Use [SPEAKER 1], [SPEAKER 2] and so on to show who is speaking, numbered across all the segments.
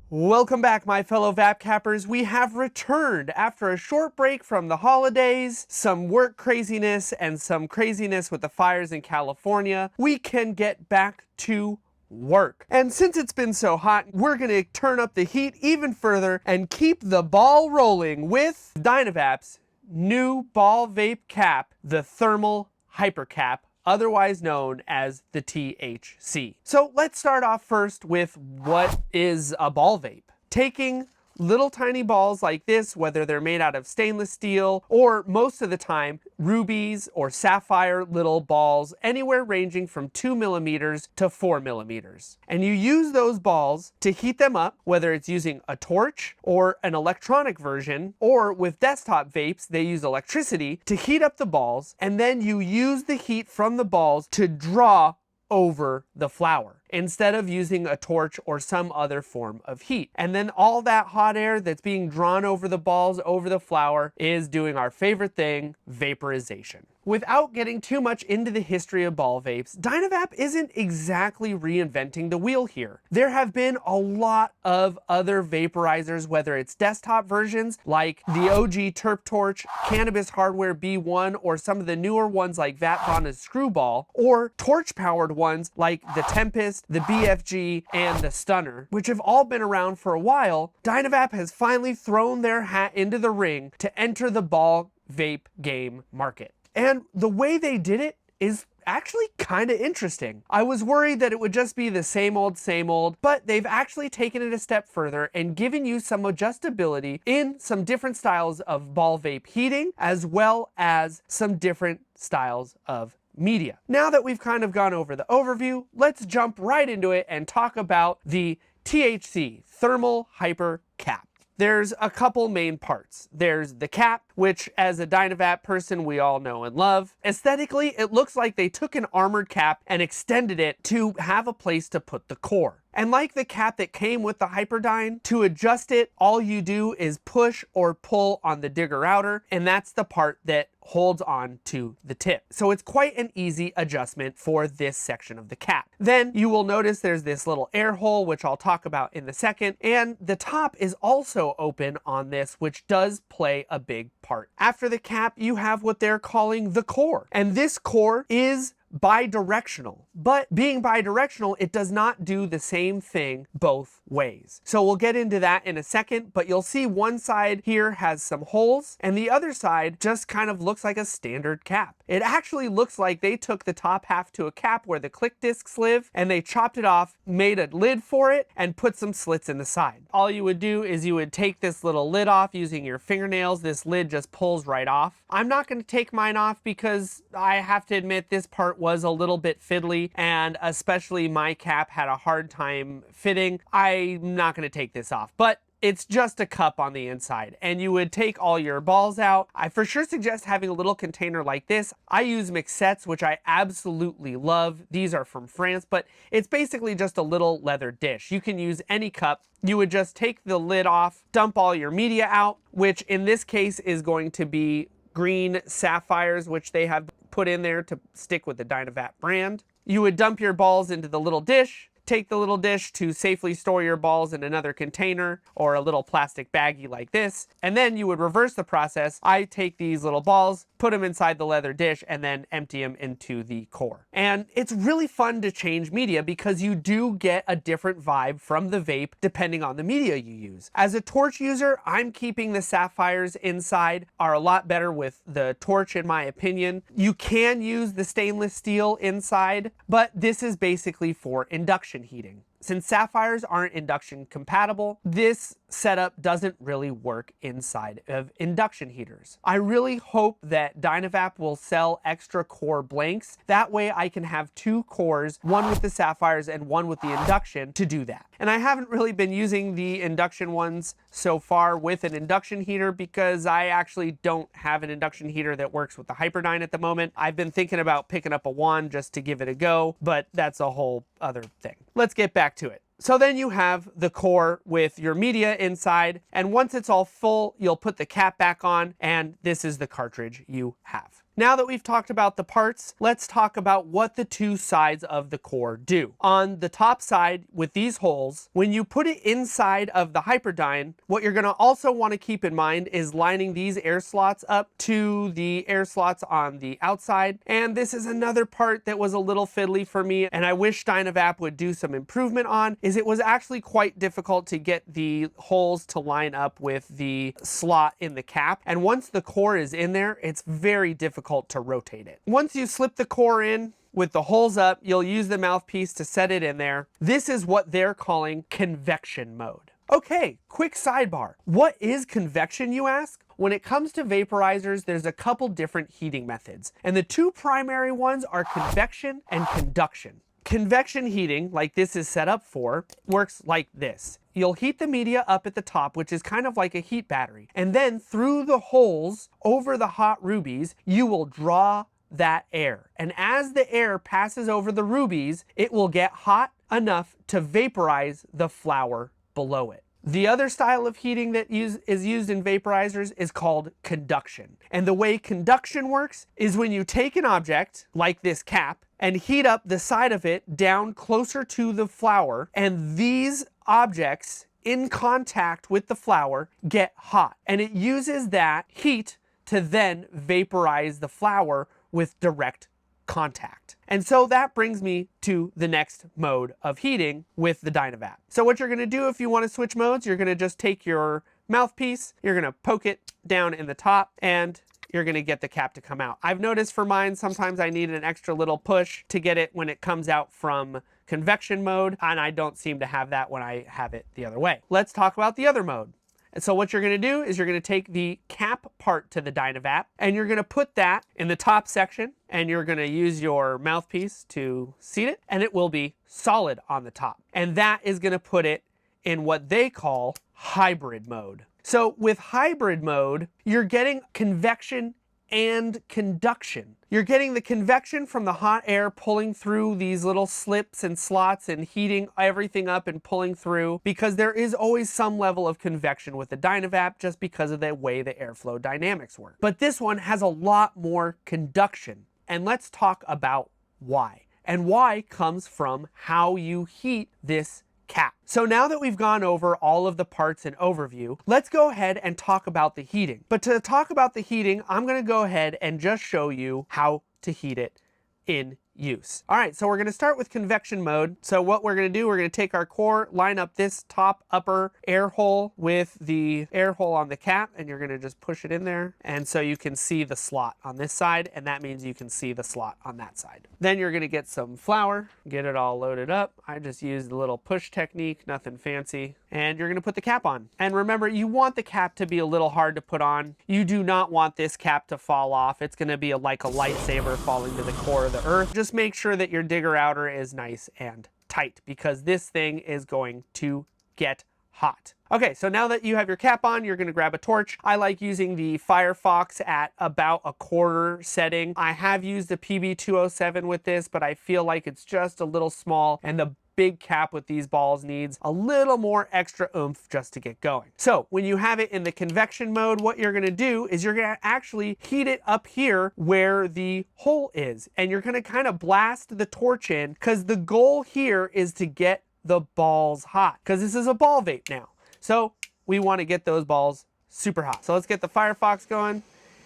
[SPEAKER 1] Welcome back, my fellow Vap Cappers. We have returned after a short break from the holidays, some work craziness, and some craziness with the fires in California. We can get back to work. And since it's been so hot, we're going to turn up the heat even further and keep the ball rolling with DynaVap's new ball vape cap, the Thermal Hyper Cap, otherwise known as the T.H.C. So let's start off first with what is a ball vape. Taking little tiny balls like this, whether they're made out of stainless steel or most of the time rubies or sapphire little balls, anywhere ranging from 2 millimeters to 4 millimeters. And you use those balls to heat them up, whether it's using a torch or an electronic version, or with desktop vapes, they use electricity to heat up the balls, and then you use the heat from the balls to draw over the flower instead of using a torch or some other form of heat. And then all that hot air that's being drawn over the balls, over the flower, is doing our favorite thing, vaporization. Without getting too much into the history of ball vapes, DynaVap isn't exactly reinventing the wheel here. There have been a lot of other vaporizers, whether it's desktop versions like the OG Terp Torch, Cannabis Hardware B1, or some of the newer ones like Vatbana's Screwball, or torch-powered ones like the Tempest, the BFG, and the Stunner, which have all been around for a while. DynaVap has finally thrown their hat into the ring to enter the ball vape game market. And the way they did it is actually kind of interesting. I was worried that it would just be the same old, but they've actually taken it a step further and given you some adjustability in some different styles of ball vape heating, as well as some different styles of media. Now that we've kind of gone over the overview, let's jump right into it and talk about the THC Thermal Hyper Cap. There's a couple main parts. There's the cap, which as a DynaVap person we all know and love. Aesthetically, it looks like they took an armored cap and extended it to have a place to put the core. And like the cap that came with the Hyperdyne, to adjust it, all you do is push or pull on the digger outer, and that's the part that holds on to the tip. So it's quite an easy adjustment for this section of the cap. Then you will notice there's this little air hole, which I'll talk about in a second, and the top is also open on this, which does play a big part. After the cap, you have what they're calling the core, and this core is bidirectional, but being bidirectional, it does not do the same thing both ways. So we'll get into that in a second, but you'll see one side here has some holes and the other side just kind of looks like a standard cap. It actually looks like they took the top half to a cap where the click discs live and they chopped it off, made a lid for it, and put some slits in the side. All you would do is you would take this little lid off using your fingernails. This lid just pulls right off. I'm not going to take mine off because I have to admit this part was a little bit fiddly, and especially my cap had a hard time fitting. I'm not going to take this off, but it's just a cup on the inside, and you would take all your balls out. I for sure suggest having a little container like this. I use Mixettes, which I absolutely love. These are from France, but it's basically just a little leather dish. You can use any cup. You would just take the lid off, dump all your media out, which in this case is going to be green sapphires, which they have put in there to stick with the DynaVap brand. You would dump your balls into the little dish, take the little dish to safely store your balls in another container or a little plastic baggie like this, and then you would reverse the process. I take these little balls, put them inside the leather dish, and then empty them into the core. And it's really fun to change media because you do get a different vibe from the vape depending on the media you use. As a torch user, I'm keeping the sapphires inside, are a lot better with the torch in my opinion. You can use the stainless steel inside, but this is basically for induction heating. Since sapphires aren't induction compatible, this setup doesn't really work inside of induction heaters. I really hope that DynaVap will sell extra core blanks. That way I can have two cores, one with the sapphires and one with the induction, to do that. And I haven't really been using the induction ones so far with an induction heater because I actually don't have an induction heater that works with the Hyperdyne at the moment. I've been thinking about picking up a wand just to give it a go, but that's a whole other thing. Let's get back to it. So then you have the core with your media inside, and once it's all full, you'll put the cap back on, and this is the cartridge you have. Now that we've talked about the parts, let's talk about what the two sides of the core do. On the top side with these holes, when you put it inside of the Hyperdyne, what you're going to also want to keep in mind is lining these air slots up to the air slots on the outside. And this is another part that was a little fiddly for me, and I wish DynaVap would do some improvement on, is it was actually quite difficult to get the holes to line up with the slot in the cap. And once the core is in there, it's very difficult to rotate it. Once you slip the core in with the holes up, you'll use the mouthpiece to set it in there. This is what they're calling convection mode. Okay, quick sidebar. What is convection, you ask? When it comes to vaporizers, there's a couple different heating methods, and the two primary ones are convection and conduction. Convection heating, like this is set up for, works like this. You'll heat the media up at the top, which is kind of like a heat battery, and then through the holes over the hot rubies, you will draw that air. And as the air passes over the rubies, it will get hot enough to vaporize the flower below it. The other style of heating that is used in vaporizers is called conduction. And the way conduction works is when you take an object, like this cap, and heat up the side of it down closer to the flower, and these objects in contact with the flower get hot. And it uses that heat to then vaporize the flower with direct contact. And so that brings me to the next mode of heating with the DynaVap. So what you're going to do if you want to switch modes, you're going to just take your mouthpiece, you're going to poke it down in the top, and you're going to get the cap to come out. I've noticed for mine, sometimes I need an extra little push to get it when it comes out from convection mode, and I don't seem to have that when I have it the other way. Let's talk about the other mode. And so what you're going to do is you're going to take the cap part to the DynaVap, and you're going to put that in the top section, and you're going to use your mouthpiece to seat it, and it will be solid on the top. And that is going to put it in what they call hybrid mode. So with hybrid mode, you're getting convection and conduction. You're getting the convection from the hot air pulling through these little slips and slots and heating everything up and pulling through, because there is always some level of convection with the DynaVap just because of the way the airflow dynamics work. But this one has a lot more conduction, and let's talk about why. And why comes from how you heat this cap. So now that we've gone over all of the parts and overview, let's go ahead and talk about the heating. But to talk about the heating, I'm going to go ahead and just show you how to heat it in use. All right, so we're going to start with convection mode. So what we're going to do, we're going to take our core, line up this top upper air hole with the air hole on the cap, and you're going to just push it in there. And so you can see the slot on this side, and that means you can see the slot on that side. Then you're going to get some flour, get it all loaded up. I just used the little push technique, nothing fancy. And you're going to put the cap on. And remember, you want the cap to be a little hard to put on. You do not want this cap to fall off. It's going to be like a lightsaber falling to the core of the earth. Just make sure that your digger outer is nice and tight, because this thing is going to get hot. Okay, so now that you have your cap on, you're going to grab a torch. I like using the Firefox at about a quarter setting. I have used the PB207 with this, but I feel like it's just a little small, and the big cap with these balls needs a little more extra oomph just to get going. So when you have it in the convection mode, what you're going to do is you're going to actually heat it up here where the hole is, and you're going to kind of blast the torch in, because the goal here is to get the balls hot, because this is a ball vape now. So we want to get those balls super hot. So let's get the Firefox going,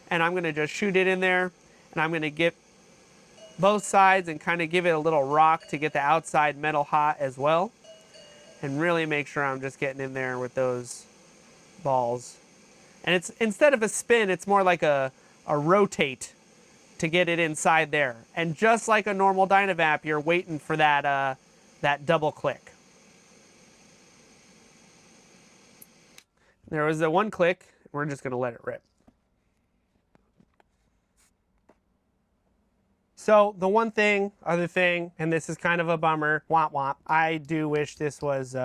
[SPEAKER 1] and I'm going to just shoot it in there, and I'm going to get both sides and kind of give it a little rock to get the outside metal hot as well, and really make sure I'm just getting in there with those balls. And it's, instead of a spin, it's more like a rotate to get it inside there. And just like a normal DynaVap, you're waiting for that that double click. There was the one click. We're just going to let it rip. So the one thing, other thing, and this is kind of a bummer, womp womp, I do wish this was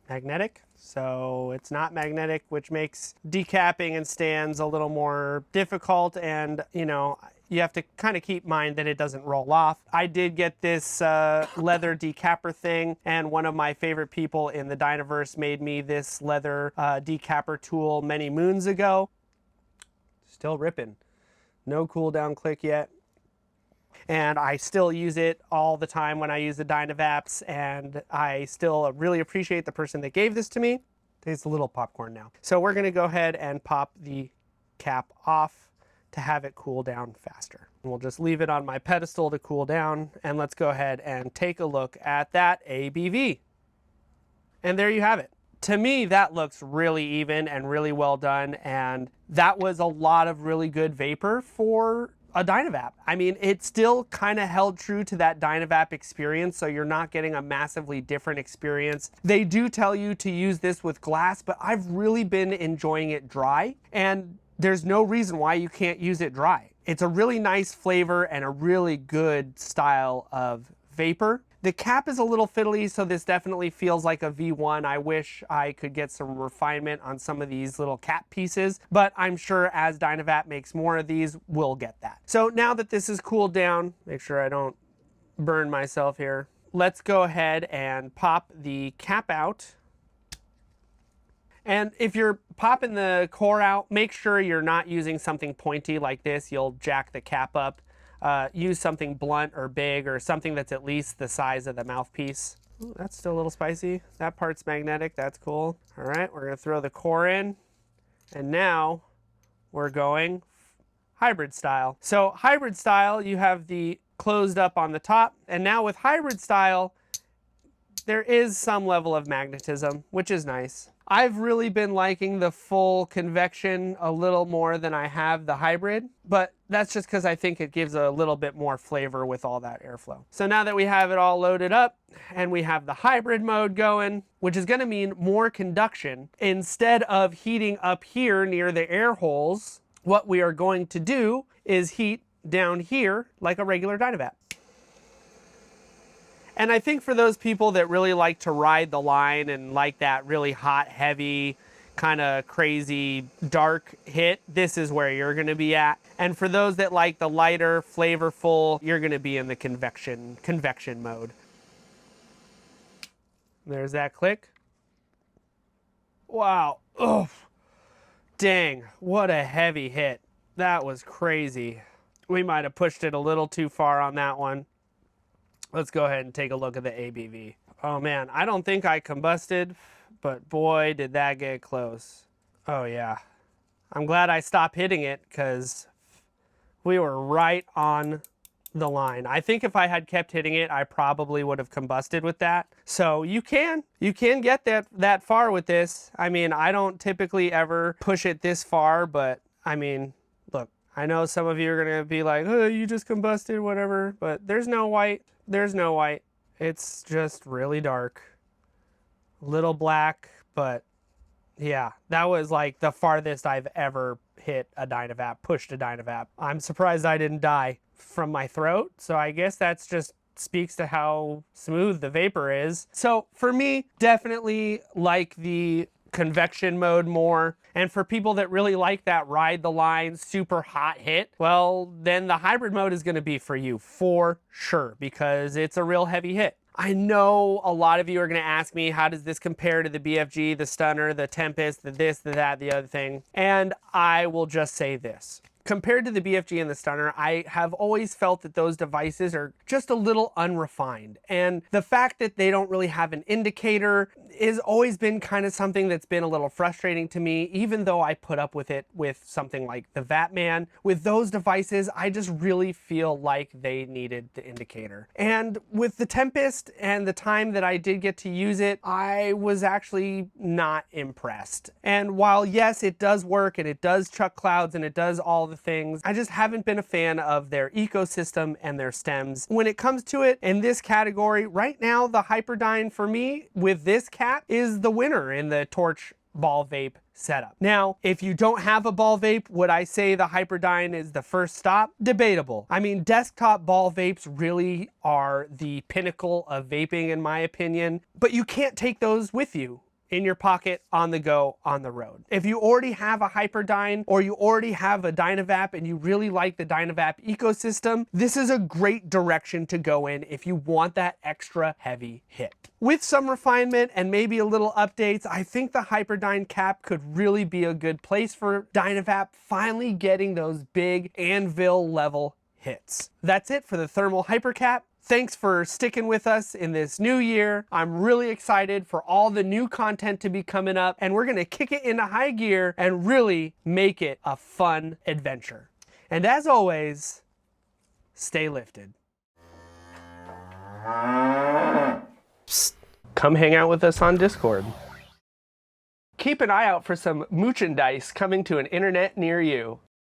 [SPEAKER 1] magnetic. So it's not magnetic, which makes decapping and stands a little more difficult, and you know, you have to kind of keep in mind that it doesn't roll off. I did get this leather decapper thing, and one of my favorite people in the Dynaverse made me this leather decapper tool many moons ago. Still ripping. No cooldown click yet. And I still use it all the time when I use the DynaVaps, and I still really appreciate the person that gave this to me. Tastes a little popcorn now. So we're gonna go ahead and pop the cap off to have it cool down faster. We'll just leave it on my pedestal to cool down, and let's go ahead and take a look at that ABV. And there you have it. To me, that looks really even and really well done, and that was a lot of really good vapor for a DynaVap. I mean, it still kind of held true to that DynaVap experience, so you're not getting a massively different experience. They do tell you to use this with glass, but I've really been enjoying it dry, and there's no reason why you can't use it dry. It's a really nice flavor and a really good style of vapor. The cap is a little fiddly, so this definitely feels like a V1. I wish I could get some refinement on some of these little cap pieces, but I'm sure as DynaVap makes more of these, we'll get that. So now that this is cooled down, make sure I don't burn myself here. Let's go ahead and pop the cap out. And if you're popping the core out, make sure you're not using something pointy like this. You'll jack the cap up. Use something blunt or big or something that's at least the size of the mouthpiece. Ooh, that's still a little spicy. That part's magnetic, that's cool. All right, we're gonna throw the core in, and now we're going hybrid style. So hybrid style, you have the closed up on the top, and now with hybrid style, there is some level of magnetism, which is nice. I've really been liking the full convection a little more than I have the hybrid, but that's just because I think it gives a little bit more flavor with all that airflow. So now that we have it all loaded up and we have the hybrid mode going, which is going to mean more conduction, instead of heating up here near the air holes, what we are going to do is heat down here like a regular DynaVap. And I think for those people that really like to ride the line and like that really hot, heavy, kind of crazy, dark hit, this is where you're going to be at. And for those that like the lighter, flavorful, you're going to be in the convection mode. There's that click. Wow. Oh, dang. What a heavy hit. That was crazy. We might have pushed it a little too far on that one. Let's go ahead and take a look at the ABV. Oh man, I don't think I combusted, but boy, did that get close. Oh yeah. I'm glad I stopped hitting it because we were right on the line. I think if I had kept hitting it, I probably would have combusted with that. So you can get that far with this. I mean, I don't typically ever push it this far, but I mean, look, I know some of you are gonna be like, oh, you just combusted, whatever, but there's no white. There's no white. It's just really dark. Little black, but yeah, that was like the farthest I've ever hit a DynaVap, pushed a DynaVap. I'm surprised I didn't die from my throat, so I guess that's just speaks to how smooth the vapor is. So for me, definitely like the convection mode more. And for people that really like that ride the line, super hot hit, well, then the hybrid mode is going to be for you for sure, because it's a real heavy hit. I know a lot of you are going to ask me, how does this compare to the BFG, the Stunner, the Tempest, the this, the that, the other thing? And I will just say this. Compared to the BFG and the Stunner, I have always felt that those devices are just a little unrefined. And the fact that they don't really have an indicator has always been kind of something that's been a little frustrating to me, even though I put up with it with something like the Vatman. With those devices, I just really feel like they needed the indicator. And with the Tempest and the time that I did get to use it, I was actually not impressed. And while yes, it does work and it does chuck clouds and it does all the things, I just haven't been a fan of their ecosystem and their stems. When it comes to it in this category, right now the Hyperdyne for me with this cap is the winner in the torch ball vape setup. Now, if you don't have a ball vape, would I say the Hyperdyne is the first stop? Debatable. I mean, desktop ball vapes really are the pinnacle of vaping in my opinion, but you can't take those with you in your pocket, on the go, on the road. If you already have a Hyperdyne or you already have a DynaVap and you really like the DynaVap ecosystem, this is a great direction to go in if you want that extra heavy hit. With some refinement and maybe a little updates, I think the Hyperdyne cap could really be a good place for DynaVap finally getting those big anvil level hits. That's it for the thermal Hyper Cap. Thanks for sticking with us in this new year. I'm really excited for all the new content to be coming up, and we're gonna kick it into high gear and really make it a fun adventure. And as always, stay lifted. Psst, come hang out with us on Discord. Keep an eye out for some merchandise coming to an internet near you.